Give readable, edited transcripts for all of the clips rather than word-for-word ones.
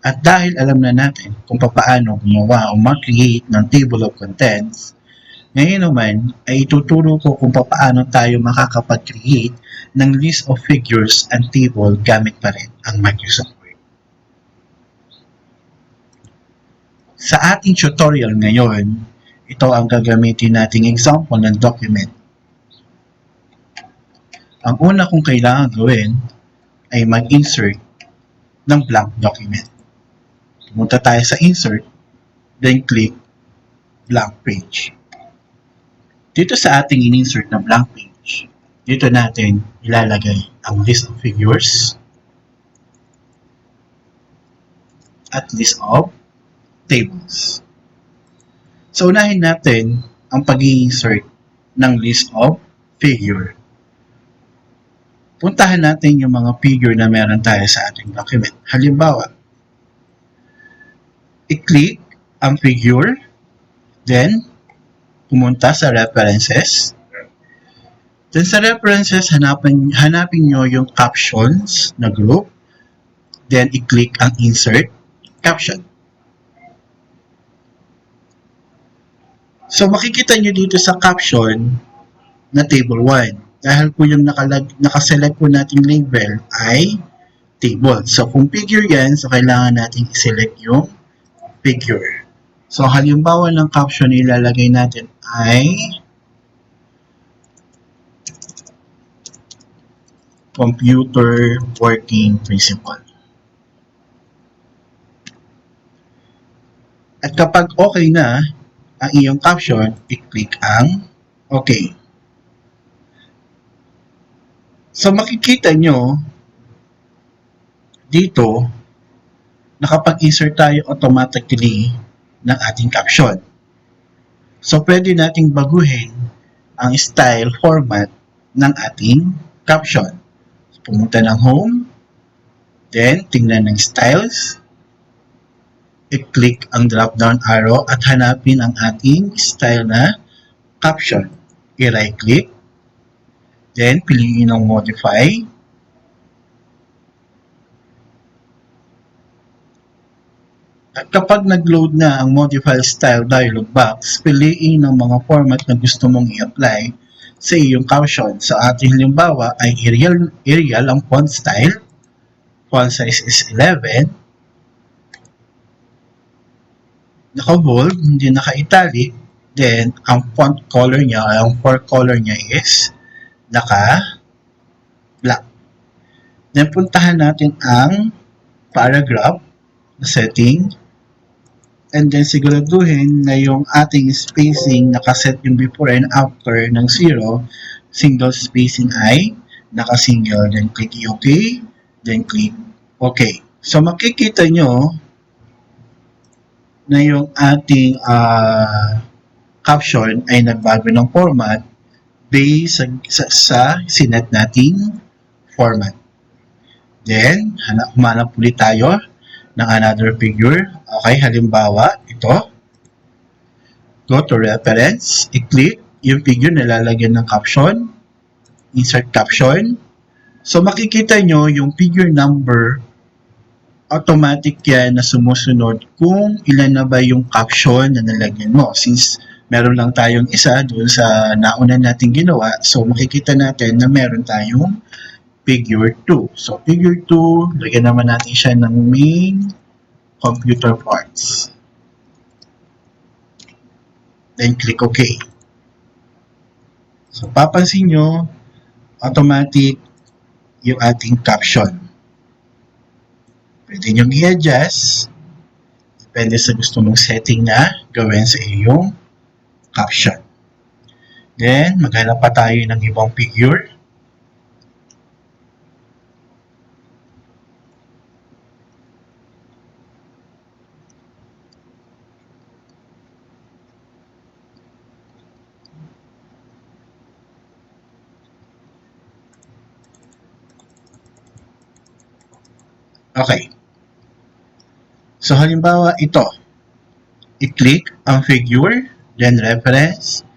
At dahil alam na natin kung paano gumawa o mag-create ng table of contents, ngayon naman ay ituturo ko kung paano tayo makakapag-create ng list of figures and table gamit pa rin ang Microsoft Word. Sa ating tutorial ngayon, ito ang gagamitin nating example ng document. Ang una kong kailangan gawin ay mag-insert ng blank document. Pumunta tayo sa insert, then click blank page. Dito sa ating in-insert na blank page, dito natin ilalagay ang list of figures at list of tables. So, unahin natin ang pag-i-insert ng list of figure. Puntahan natin yung mga figure na meron tayo sa ating document. Halimbawa, i-click ang figure, then pumunta sa references. Then sa references, hanapin nyo yung captions na group. Then i-click ang insert caption. So makikita nyo dito sa caption na table 1. Dahil po yung nakaselect po nating label ay table. So kung figure yan, so kailangan natin i-select yung figure. So halimbawa ng caption na ilalagay natin ay computer working principle. At kapag okay na ang iyong caption, i-click ang okay. So makikita nyo dito na kapag insert tayo automatically ng ating caption. So pwede nating baguhin ang style format ng ating caption. So, pumunta ng home, then tingnan ng styles, i-click ang drop down arrow at hanapin ang ating style na caption. I-right click, then piliin ang modify, at kapag nag-load na ang modify style dialog box, piliin ang mga format na gusto mong i-apply sa iyong caption. Sa ating halimbawa ay Arial ang font style, font size is 11, naka-bold, hindi naka-italic, then ang font color niya, ang font color niya is naka-black. Then puntahan natin ang paragraph na setting, and then siguraduhin na yung ating spacing nakaset yung before and after ng 0, single spacing ay naka-single. Then click OK, then click OK. So makikita nyo na yung ating caption ay nagbago ng format based sa sinet nating format. Then, humanap ulit tayo ng another figure. Okay, halimbawa, ito. Go to reference, i-click yung figure na lalagyan ng caption, insert caption. So makikita nyo yung figure number, automatic yan na sumusunod kung ilan na ba yung caption na nalagyan mo. Since meron lang tayong isa doon sa nauna nating ginawa, so makikita natin na meron tayong figure 2. So figure 2, lagyan naman natin siya ng main computer parts. Then click OK. So papansin nyo, automatic yung ating caption. Pwede nyo i-adjust. Depende sa gusto mong setting na gawin sa iyong caption. Then, maghanap pa tayo ng ibang figure. Okay. So, halimbawa ito. I-click ang figure, then reference,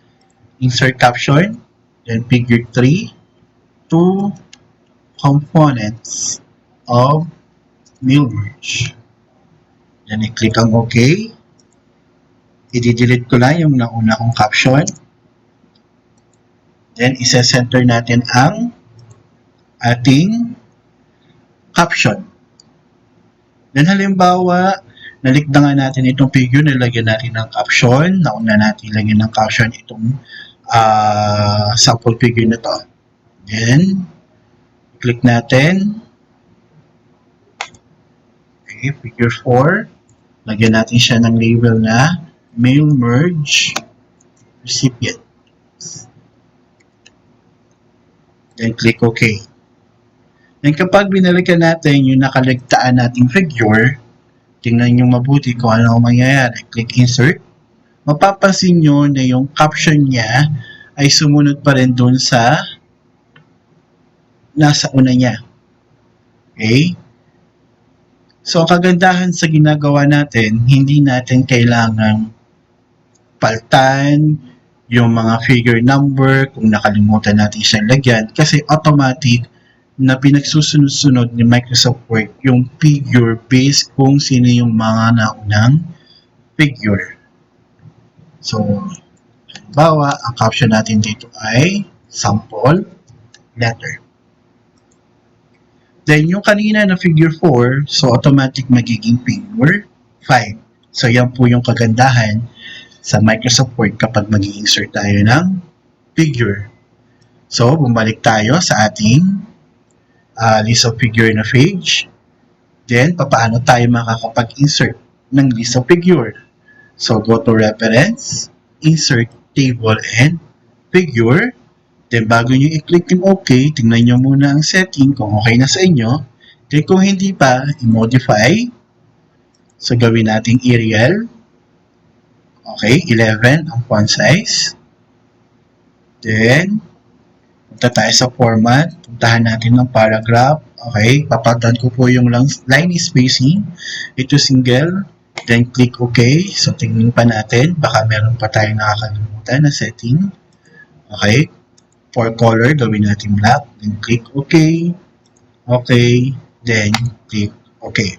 insert caption, then figure 3, 2 components of mill merge. Then, i-click ang OK. I-delete ko lang yung nauna kong caption. Then, isa-center natin ang ating caption. Then, halimbawa, nalikdangan natin itong figure, nilagyan natin ng caption. Nauna natin ilagyan ng caption itong sample figure na to. Then, click natin. Okay, figure 4. Lagyan natin siya ng label na mail merge recipient. Then, click OK. Then, kapag binalikan natin yung nakaligtaan nating figure, tingnan nyo mabuti kung ano ang mangyayari. Click Insert. Mapapansin nyo na yung caption niya ay sumunod pa rin dun sa nasa una niya. Okay? So, ang kagandahan sa ginagawa natin, hindi natin kailangang paltan yung mga figure number kung nakalimutan natin siyang lagyan kasi automatic na pinagsusunod-sunod ni Microsoft Word yung figure based kung sino yung mga naunang figure. So, halimbawa, ang caption natin dito ay sample letter. Then, yung kanina na figure 4, so automatic magiging figure 5. So, yan po yung kagandahan sa Microsoft Word kapag mag-i-insert tayo ng figure. So, bumalik tayo sa ating list of figure na page. Then, paano tayo makakapag-insert ng list of figure? So, go to Reference, Insert Table and Figure. Then, bago nyo i-click yung OK, tingnan nyo muna ang setting kung okay na sa inyo. Then, kung hindi pa, i-modify. So, gawin nating Arial. Okay, 11 ang font size. Then, punta tayo sa format. Puntahan natin ng paragraph. Okay, papalitan ko po yung line spacing. Ito single. Then, click OK. So, tingnan pa natin. Baka meron pa tayong nakakalimutan na setting. Okay. For color, gawin natin black. Then, click OK. Okay. Then, click OK.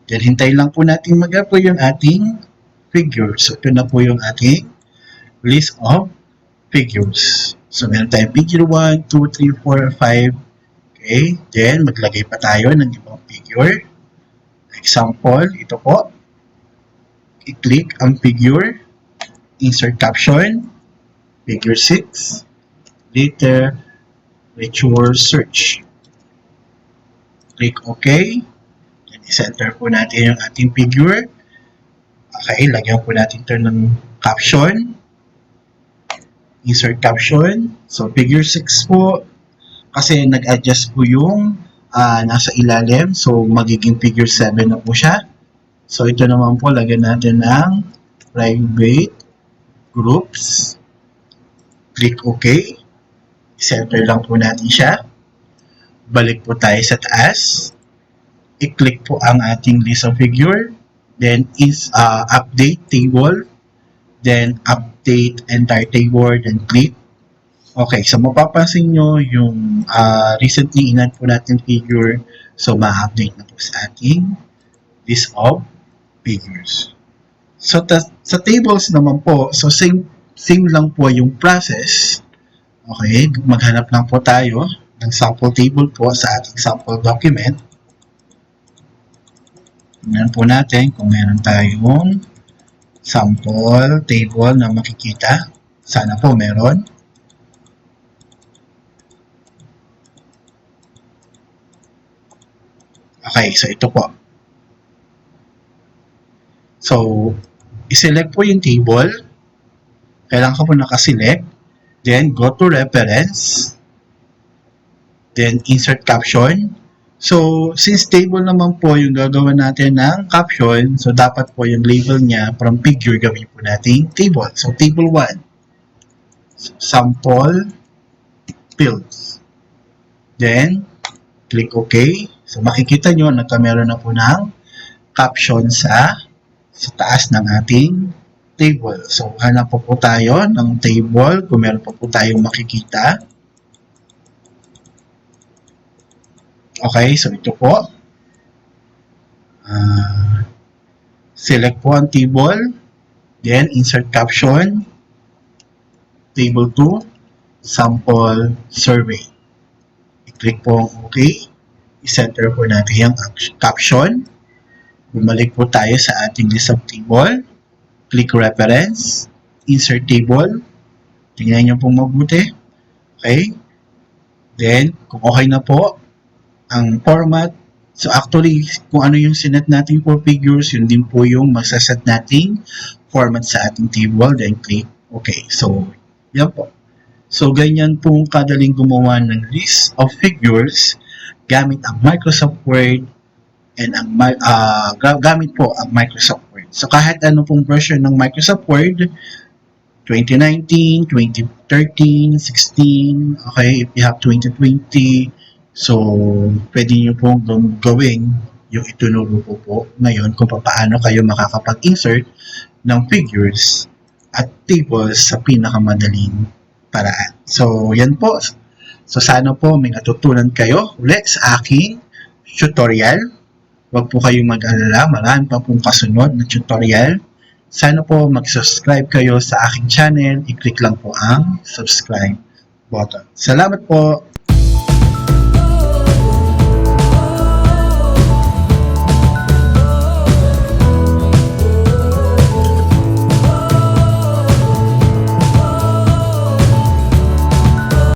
Then, hintayin lang po natin mag-upload yung ating figure. So, ito na po yung ating list of figures. So, meron tayong figure 1, 2, 3, 4, 5. Okay. Then, maglagay pa tayo ng ibang figure. Example, ito po. I-click ang figure. Insert caption. Figure 6, literature search. Click OK. Then, i-center po natin yung ating figure. Okay, lagyan po natin ito ng caption. Insert caption. So, figure 6 po. Kasi nag-adjust po yung nasa ilalim. So, magiging figure 7 na po siya. So, ito naman po, lagyan natin ng private groups. Click OK. Center lang po natin siya. Balik po tayo sa taas. I-click po ang ating list of figure. Then, update table. Then, update entire table. Then, click. Okay, so mapapansin nyo yung recently in-add po natin figure. So, ma-update na po sa ating list of figures. So, sa tables naman po, so same lang po yung process. Okay, maghanap lang po tayo ng sample table po sa ating sample document. Tingnan po natin kung meron tayong sample table na makikita. Sana po meron. Okay, so ito po. So, i-select po yung table. Kailangan ko po nakaselect. Then, go to reference. Then, insert caption. So, since table naman po yung gagawin natin ng caption, so dapat po yung label niya from figure gawin po natin table. So, table 1. Sample fields. Then, click OK. So, makikita nyo na meron na po ng caption sa taas ng ating table. So, hanap po tayo ng table kung meron po tayong makikita. Okay, so ito po. Select po ang table, then insert caption, table 2, sample survey. I-click po ang OK. I-center po natin yung caption. Bumalik po tayo sa ating list of table. Click reference, insert table. Tingnan nyo pong mabuti. Okay? Then, kung okay na po ang format, so actually, kung ano yung sinet natin for figures, yun din po yung magsaset nating format sa ating table. Then, click OK. So, yan po. So, ganyan po kadaling gumawa ng list of figures gamit ang Microsoft Word and ang gamit po ang Microsoft Word. So, kahit ano pong version ng Microsoft Word, 2019, 2013, 16, okay, if you have 2020, so pwede nyo pong gawin yung itunuro ko po ngayon kung paano kayo makakapag-insert ng figures at tables sa pinakamadaling paraan. So, yan po. So, sana po may natutunan kayo ulit sa aking tutorial. Huwag po kayong mag-alala, marami pa pong kasunod na tutorial. Sana po mag-subscribe kayo sa aking channel. I-click lang po ang subscribe button. Salamat po!